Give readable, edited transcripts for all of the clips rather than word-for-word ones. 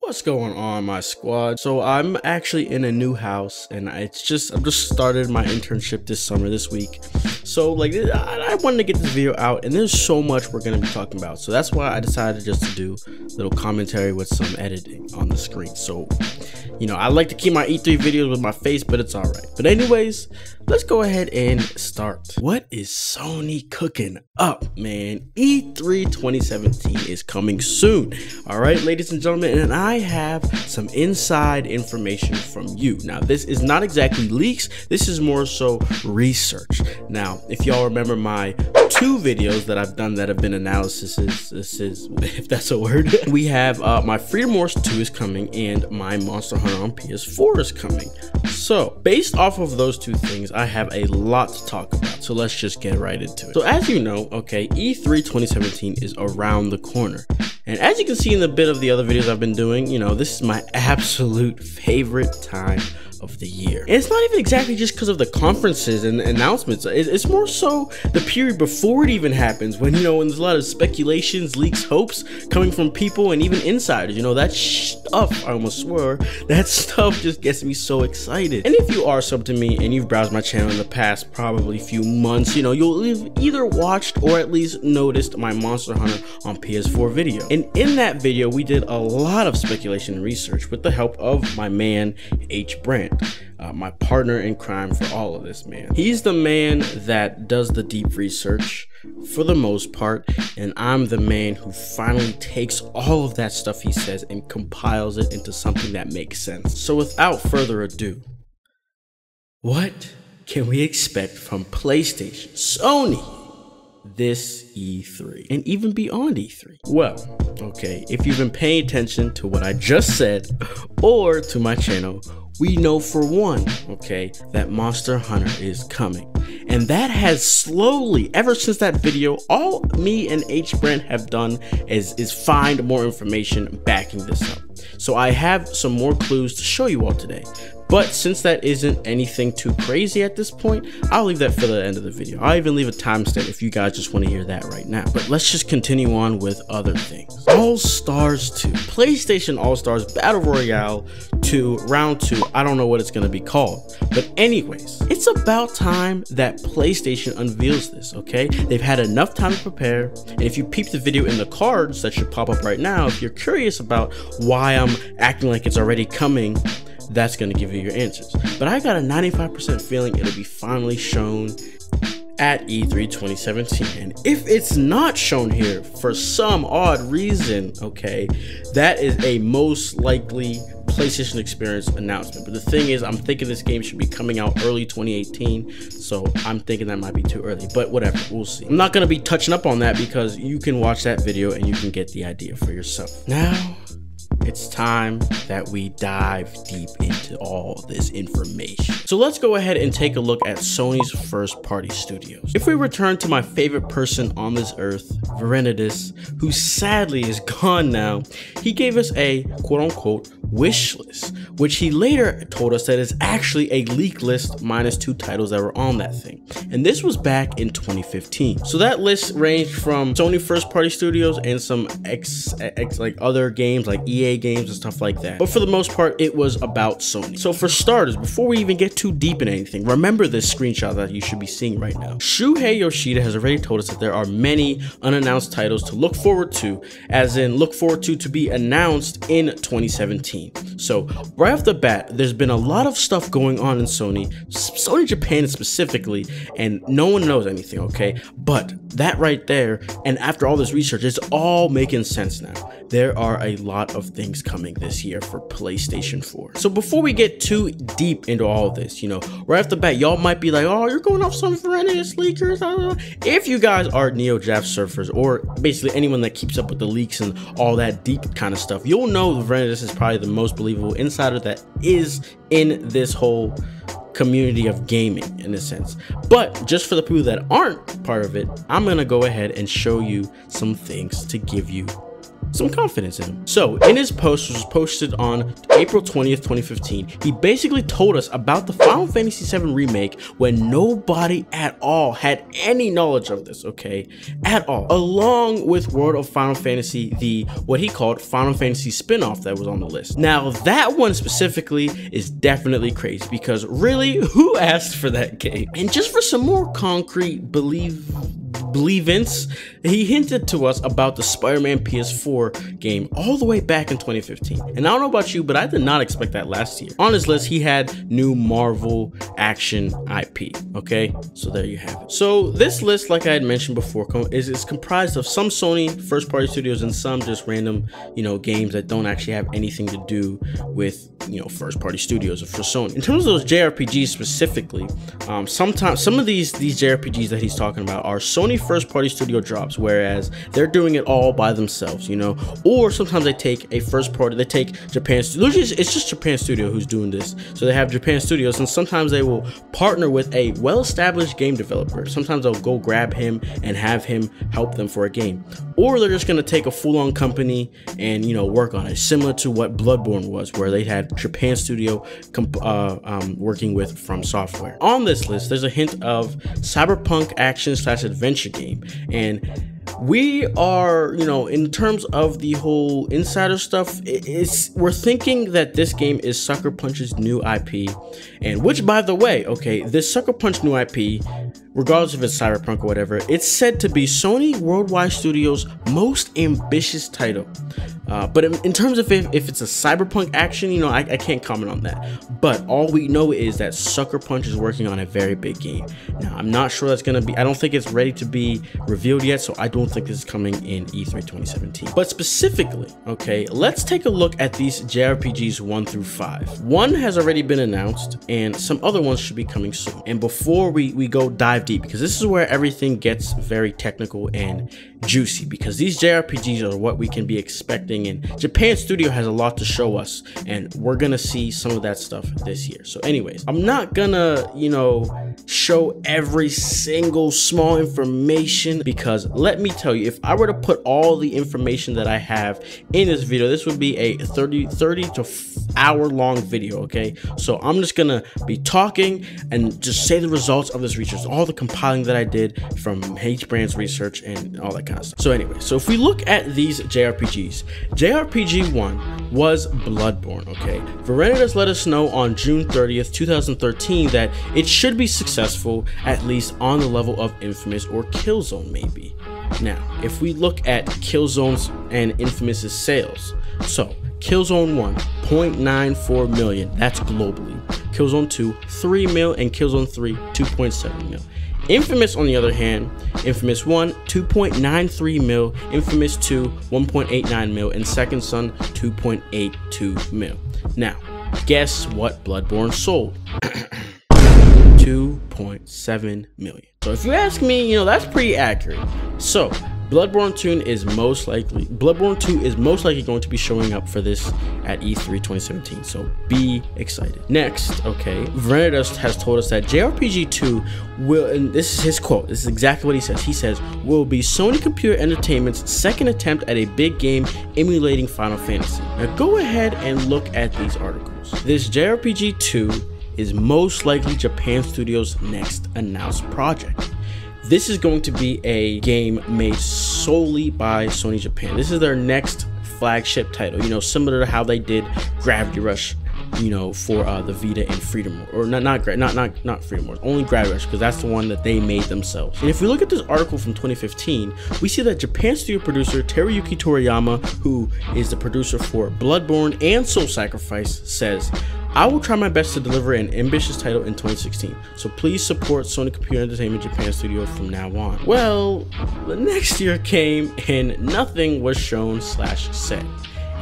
What's going on, my squad? So I'm actually in a new house, and I've just started my internship this week. So I wanted to get this video out, and there's so much we're gonna be talking about. So that's why I decided just to do a little commentary with some editing on the screen. So, you know, I like to keep my E3 videos with my face, but it's all right. But anyways, let's go ahead and start. What is Sony cooking up, man? E3 2017 is coming soon. All right, ladies and gentlemen, and I have some inside information from you. Now, this is not exactly leaks. This is more so research. Now, if y'all remember my two videos that I've done that have been analyses, if that's a word, we have my Freedom Wars 2 is coming and my Monster Hunter on PS4 is coming. So based off of those two things, I have a lot to talk about. So let's just get right into it. So as you know, okay, E3 2017 is around the corner. And as you can see in the bit of the other videos I've been doing, you know, this is my absolute favorite time of the year. And it's not even exactly just because of the conferences and announcements. It's more so the period before it even happens, when, you know, when there's a lot of speculations, leaks, hopes coming from people and even insiders. You know, that stuff, I almost swore, that stuff just gets me so excited. And if you are sub to me and you've browsed my channel in the past probably few months, you know, you'll have either watched or at least noticed my Monster Hunter on PS4 video. And in that video, we did a lot of speculation and research with the help of my man, H. Brand. My partner in crime for all of this, man. He's the man that does the deep research for the most part, and I'm the man who finally takes all of that stuff he says and compiles it into something that makes sense. So without further ado, what can we expect from PlayStation, Sony, this E3 and even beyond E3? Well, okay, if you've been paying attention to what I just said or to my channel, we know for one, okay, that Monster Hunter is coming. And that has slowly, ever since that video, all me and H. Brand have done is find more information backing this up. So I have some more clues to show you all today. But since that isn't anything too crazy at this point, I'll leave that for the end of the video. I'll even leave a timestamp if you guys just want to hear that right now. But let's just continue on with other things. All-Stars 2. PlayStation All-Stars Battle Royale 2, Round 2. I don't know what it's going to be called. But anyways, it's about time that PlayStation unveils this, okay? They've had enough time to prepare. And if you peep the video in the cards that should pop up right now, if you're curious about why I'm acting like it's already coming, that's going to give you your answers. But I got a 95% feeling it'll be finally shown at E3 2017. And if it's not shown here for some odd reason, okay, that is a most likely PlayStation Experience announcement. But the thing is, I'm thinking this game should be coming out early 2018, so I'm thinking that might be too early, but whatever, we'll see. I'm not going to be touching up on that because you can watch that video and you can get the idea for yourself. Now, it's time that we dive deep into all this information. So let's go ahead and take a look at Sony's first party studios. If we return to my favorite person on this earth, Verendus, who sadly is gone now, he gave us a quote-unquote wish list, which he later told us that is actually a leak list minus 2 titles that were on that thing. And this was back in 2015. So that list ranged from Sony first party studios and some like other games like EA games and stuff like that. But for the most part, it was about Sony. So for starters, before we even get too deep in anything, remember this screenshot that you should be seeing right now. Shuhei Yoshida has already told us that there are many unannounced titles to look forward to, as in look forward to be announced in 2017. So right off the bat, there's been a lot of stuff going on in Sony Japan specifically, and no one knows anything, okay? But that right there, and after all this research, it's all making sense now. There are a lot of things coming this year for PlayStation 4. So before we get too deep into all of this, you know, right off the bat, y'all might be like, oh, you're going off some Verendus leakers. If you guys are NeoJaf surfers, or basically anyone that keeps up with the leaks and all that deep kind of stuff, you'll know Verendus is probably the most believable insider that is in this whole community of gaming in a sense. But just for the people that aren't part of it, I'm gonna go ahead and show you some things to give you some confidence in him. So in his post, which was posted on April 20th, 2015, he basically told us about the Final Fantasy VII remake when nobody at all had any knowledge of this, okay, at all, along with World of Final Fantasy, the what he called Final Fantasy spin-off that was on the list. Now that one specifically is definitely crazy, because really, who asked for that game? And just for some more concrete believance, he hinted to us about the Spider-Man PS4 game all the way back in 2015. And I don't know about you, but I did not expect that last year. On his list, he had new Marvel action IP, okay? So there you have it. So this list, like I had mentioned before, is comprised of some Sony first-party studios and some just random, games that don't actually have anything to do with, first-party studios for Sony. In terms of those JRPGs specifically, sometimes some of these JRPGs that he's talking about are Sony first-party studio drops, whereas they're doing it all by themselves, or sometimes they take a first-party, they take Japan, usually it's just Japan Studio who's doing this. So they have Japan Studios, and sometimes they will partner with a well-established game developer. Sometimes they'll go grab him and have him help them for a game, or they're just going to take a full-on company and work on it, similar to what Bloodborne was, where they had Japan Studio working with From Software. On this list, there's a hint of cyberpunk action/adventure game, and we are, in terms of the whole insider stuff, we're thinking that this game is Sucker Punch's new IP, and which, by the way, okay, this Sucker Punch new IP, regardless if it's cyberpunk or whatever, it's said to be Sony Worldwide Studios' most ambitious title. But in terms of if it's a cyberpunk action, I can't comment on that. But all we know is that Sucker Punch is working on a very big game. Now, I'm not sure that's going to be, I don't think it's ready to be revealed yet, so I don't think this is coming in E3 2017. But specifically, okay, let's take a look at these JRPGs 1 through 5. One has already been announced, and some other ones should be coming soon. And before we go dive deep, because this is where everything gets very technical and juicy, because these JRPGs are what we can be expecting, and Japan Studio has a lot to show us, and we're gonna see some of that stuff this year. So anyways, I'm not gonna show every single small information, because let me tell you, if I were to put all the information that I have in this video, this would be a 30 to hour long video, okay? So I'm just gonna be talking and just say the results of this research, all the compiling that I did from H Brand's research and all that kind of stuff. So anyway, so if we look at these JRPGs, JRPG 1 was Bloodborne, okay? Verendus let us know on June 30th, 2013 that it should be successful, at least on the level of Infamous or Killzone maybe. Now, if we look at Killzone's and Infamous's sales, so Killzone 1, 0.94 million, that's globally. Killzone 2, 3 mil, and Killzone 3, 2.7 mil. Infamous, on the other hand, Infamous 1, 2.93 mil, Infamous 2, 1.89 mil, and Second Son, 2.82 mil. Now, guess what Bloodborne sold? 2.7 million. So if you ask me, that's pretty accurate. So Bloodborne 2 is most likely going to be showing up for this at E3 2017, so be excited. Next, okay, Verendus has told us that JRPG 2 will, and this is his quote, this is exactly what he says. He says, will be Sony Computer Entertainment's second attempt at a big game emulating Final Fantasy. Now go ahead and look at these articles. This JRPG 2 is most likely Japan Studios' next announced project. This is going to be a game made solely by Sony Japan. This is their next flagship title, similar to how they did Gravity Rush, for the Vita and Freedom Wars, or not Freedom Wars, only Gravity Rush, because that's the one that they made themselves. And if we look at this article from 2015, we see that Japan Studio producer Teruyuki Toriyama, who is the producer for Bloodborne and Soul Sacrifice, says, I will try my best to deliver an ambitious title in 2016, so please support Sony Computer Entertainment Japan Studio from now on. Well, the next year came and nothing was shown / said.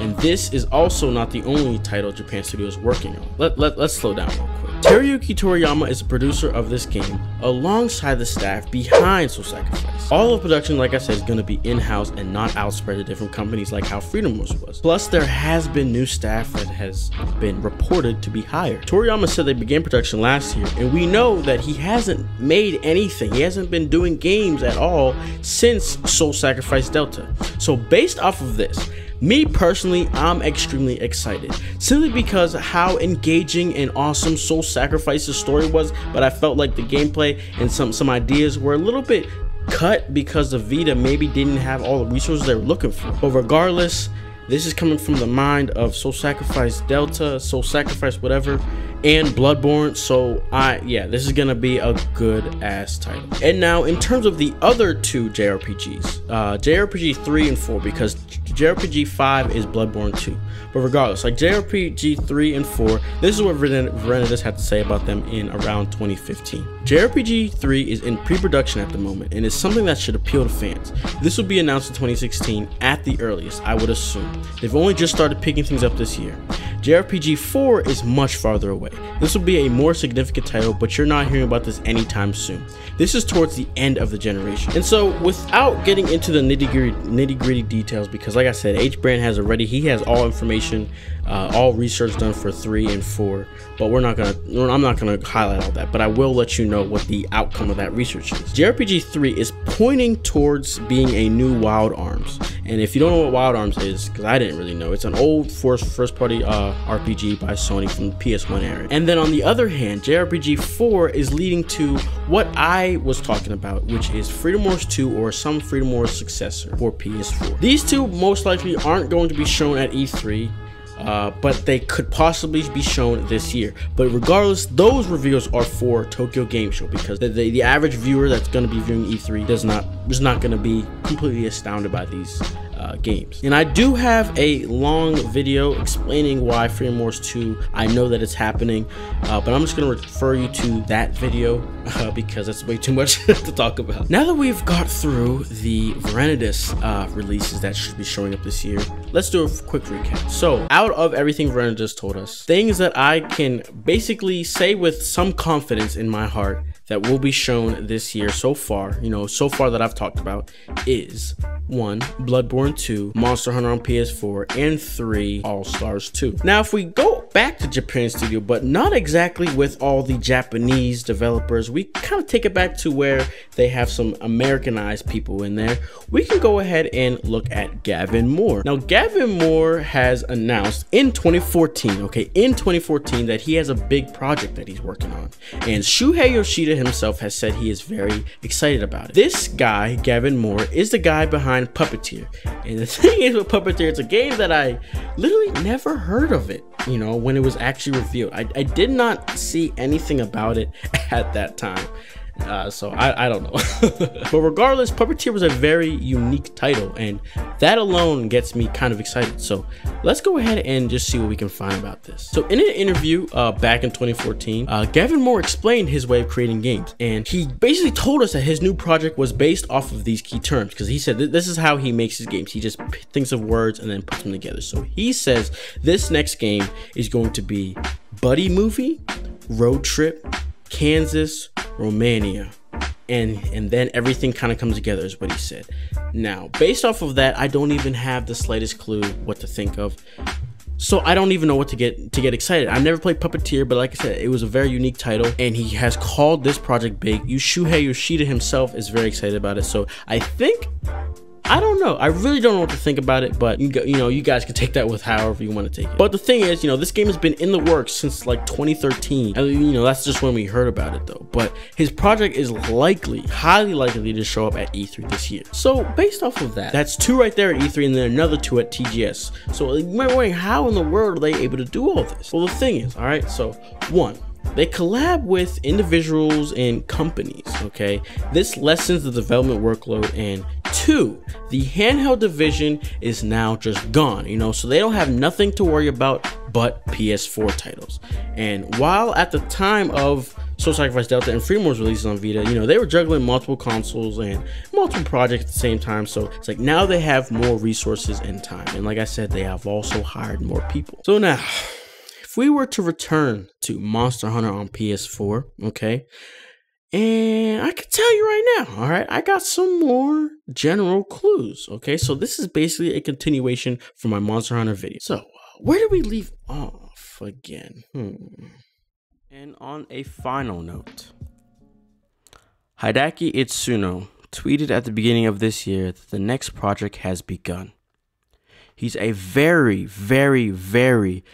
And this is also not the only title Japan Studio is working on. Let's slow down real quick. Teruyuki Toriyama is the producer of this game alongside the staff behind Soul Sacrifice. All of production, like I said, is going to be in-house and not outspread to different companies like how Freedom Wars was. Plus, there has been new staff that has been reported to be hired. Toriyama said they began production last year, and we know that he hasn't made anything. He hasn't been doing games at all since Soul Sacrifice Delta. So based off of this, Me personally, I'm extremely excited, simply because how engaging and awesome Soul Sacrifice's story was, but I felt like the gameplay and some ideas were a little bit cut because the Vita maybe didn't have all the resources they were looking for. But regardless, this is coming from the mind of Soul Sacrifice Delta, Soul Sacrifice whatever, and Bloodborne. So yeah, this is gonna be a good ass title. And now in terms of the other two JRPGs, JRPG 3 and 4, because JRPG 5 is Bloodborne 2. But regardless, like JRPG 3 and 4, this is what Verendus had to say about them in around 2015. JRPG 3 is in pre-production at the moment and is something that should appeal to fans. This will be announced in 2016 at the earliest, I would assume. They've only just started picking things up this year. JRPG 4 is much farther away. This will be a more significant title, but you're not hearing about this anytime soon. This is towards the end of the generation. And so without getting into the nitty-gritty details, because like I said, H-Brand has all information, all research done for 3 and 4, but I'm not gonna highlight all that, but I will let you know what the outcome of that research is. JRPG 3 is pointing towards being a new Wild Arms. And if you don't know what Wild Arms is, because I didn't really know, it's an old first-party RPG by Sony from the PS1 era. And then on the other hand, JRPG 4 is leading to what I was talking about, which is Freedom Wars 2 or some Freedom Wars successor for PS4. These two most likely aren't going to be shown at E3, but they could possibly be shown this year. But regardless, those reveals are for Tokyo Game Show, because the average viewer that's going to be viewing E3 is not going to be completely astounded by these games. And I do have a long video explaining why Freedom Wars 2, I know that it's happening, but I'm just going to refer you to that video because that's way too much to talk about. Now that we've got through the Verendus releases that should be showing up this year, let's do a quick recap. So out of everything Verendus told us, things that I can basically say with some confidence in my heart that will be shown this year so far, that I've talked about, is 1, Bloodborne 2, Monster Hunter on PS4, and 3, All Stars 2. Now, if we go back to Japan Studio, but not exactly with all the Japanese developers, we kind of take it back to where they have some Americanized people in there. We can go ahead and look at Gavin Moore. Now, Gavin Moore has announced in 2014, that he has a big project that he's working on. And Shuhei Yoshida himself has said he is very excited about it. This guy, Gavin Moore, is the guy behind Puppeteer. And the thing is with Puppeteer, it's a game that I literally never heard of it, when it was actually revealed. I did not see anything about it at that time. So I don't know. But regardless, Puppeteer was a very unique title, and that alone gets me kind of excited. So let's go ahead and just see what we can find about this. So in an interview back in 2014, Gavin Moore explained his way of creating games, and he basically told us that his new project was based off of these key terms, because he said this is how he makes his games. He just thinks of words and then puts them together. So he says this next game is going to be buddy movie, road trip, Kansas, Romania, and then everything kind of comes together, is what he said. Now, based off of that, I don't even have the slightest clue what to think of. So I don't even know what to get excited. I've never played Puppeteer, but like I said, it was a very unique title, and he has called this project big. Shuhei Yoshida himself is very excited about it. So I don't know. I really don't know what to think about it, but you guys can take that with however you want to take it. But the thing is, this game has been in the works since like 2013. And, that's just when we heard about it though. But his project is highly likely to show up at E3 this year. So based off of that, that's 2 right there at E3 and then another 2 at TGS. So you might be wondering, how in the world are they able to do all this? Well, the thing is, all right, so 1, they collab with individuals and companies, okay? This lessens the development workload. And 2, the handheld division is now just gone, so they don't have nothing to worry about but PS4 titles. And while at the time of Soul Sacrifice Delta and Freedom Wars releases on Vita, they were juggling multiple consoles and multiple projects at the same time. So it's like now they have more resources and time. And like I said, they have also hired more people. So now, if we were to return to Monster Hunter on PS4, okay, and I can tell you right now, all right, I got some more general clues, okay? So this is basically a continuation from my Monster Hunter video. So where did we leave off again? And on a final note, Hideaki Itsuno tweeted at the beginning of this year that the next project has begun. He's a very, very, very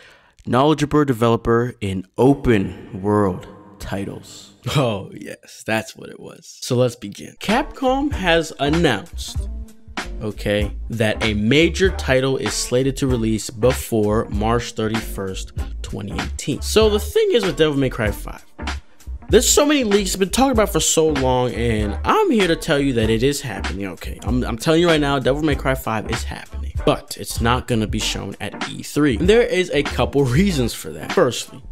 knowledgeable developer in open world titles. Oh, yes, that's what it was. So let's begin. Capcom has announced, okay, that a major title is slated to release before March 31st, 2018. So the thing is with Devil May Cry 5, there's so many leaks been talking about for so long, and I'm here to tell you that it is happening. Okay, I'm telling you right now, Devil May Cry 5 is happening, but it's not gonna be shown at E3. And there is a couple reasons for that. Firstly,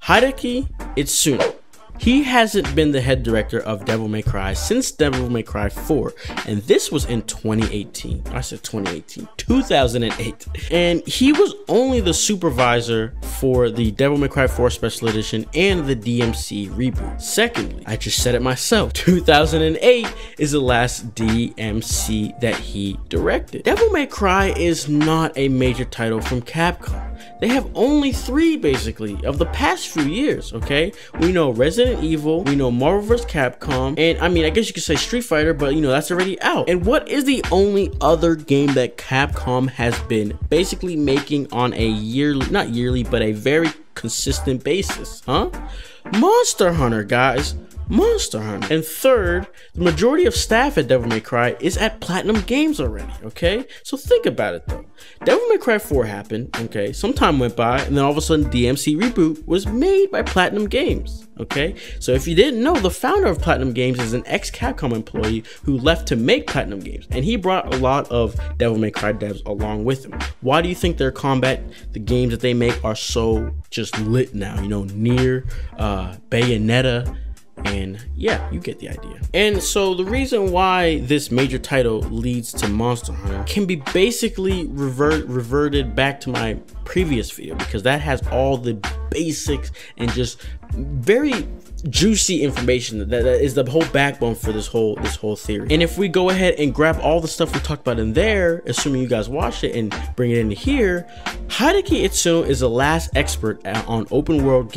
Hideki Itsuno, he hasn't been the head director of Devil May Cry since Devil May Cry 4, and this was in 2018. I said 2018, 2008. And he was only the supervisor for the Devil May Cry 4 Special Edition and the DMC reboot. Secondly, I just said it myself, 2008 is the last DMC that he directed. Devil May Cry is not a major title from Capcom. They have only 3 basically of the past few years, okay? We know Resident Evil, we know Marvel vs. Capcom, and I mean, I guess you could say Street Fighter, but you know, that's already out. And what is the only other game that Capcom has been basically making on a yearly, not yearly, but a very consistent basis, huh? Monster Hunter, guys. Monster Hunter. And third, the majority of staff at Devil May Cry is at Platinum Games already, okay? So think about it though. Devil May Cry 4 happened, okay? Some time went by, and then all of a sudden DMC Reboot was made by Platinum Games, okay? So if you didn't know, the founder of Platinum Games is an ex-Capcom employee who left to make Platinum Games, and he brought a lot of Devil May Cry devs along with him. Why do you think their combat, the games that they make, are so just lit now? You know, Nier, Bayonetta, and yeah, you get the idea. And so the reason why this major title leads to Monster Hunter can be basically reverted back to my previous video, because that has all the basics and just very juicy information that is the whole backbone for this whole theory. And if we go ahead and grab all the stuff we talked about in there, assuming you guys watched it, and bring it into here, Hideki Itsuno is the last expert on open world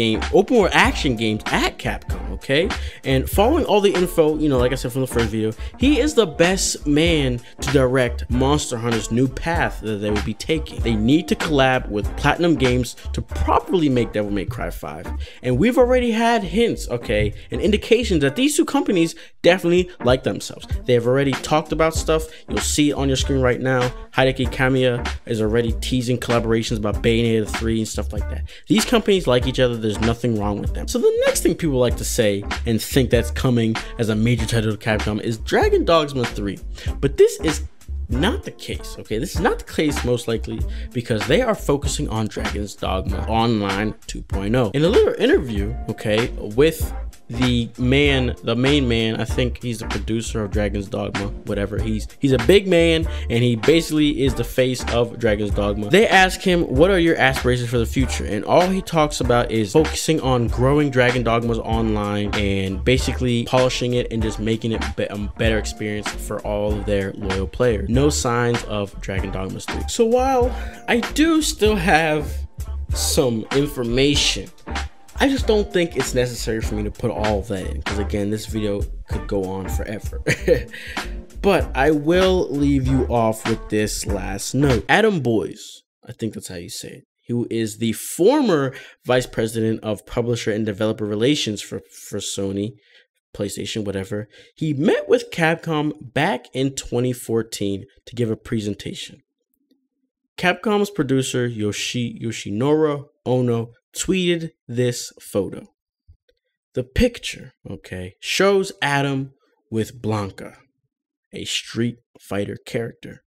action games at Capcom, okay? And following all the info, you know, like I said from the first video, he is the best man to direct Monster Hunter's new path that they will be taking. They need to collab with Platinum Games to properly make Devil May Cry 5. And we've already had hints, okay, and indications that these two companies definitely like themselves. They have already talked about stuff. You'll see it on your screen right now. Hideki Kamiya is already teasing collaborations about Bayonetta 3 and stuff like that. These companies like each other. There's nothing wrong with them. So the next thing people like to say and think that's coming as a major title to Capcom is Dragon Dogma 3. But this is not the case, okay? This is not the case, most likely because they are focusing on Dragon's Dogma Online 2.0. In a little interview, okay, with the main man, I think he's the producer of Dragon's Dogma, whatever. He's a big man, and he basically is the face of Dragon's Dogma. They ask him, what are your aspirations for the future? And all he talks about is focusing on growing Dragon Dogmas Online and basically polishing it and just making it a better experience for all of their loyal players. No signs of Dragon Dogma 3. So while I do still have some information, I just don't think it's necessary for me to put all of that in, because again, this video could go on forever. But I will leave you off with this last note. Adam Boyes, I think that's how you say it, who is the former vice president of publisher and developer relations for Sony, PlayStation, whatever. He met with Capcom back in 2014 to give a presentation. Capcom's producer Yoshinori Ono tweeted this photo. The picture, okay, shows Adam with Blanca, a Street Fighter character.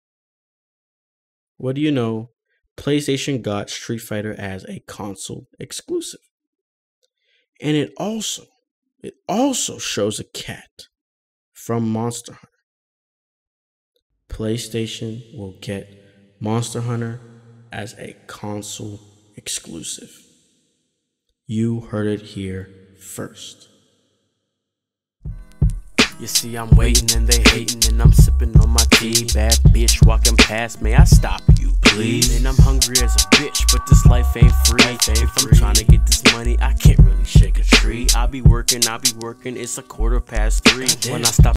What do you know? PlayStation got Street Fighter as a console exclusive. And it also shows a cat from Monster Hunter. PlayStation will get Monster Hunter as a console exclusive. You heard it here first. You see, I'm waiting and they hating, and I'm sipping on my tea. Bad bitch walking past, may I stop you, please? And I'm hungry as a bitch, but this life ain't free. If I'm trying to get this money, I can't really shake a tree. I be working, it's a 3:15. When I stop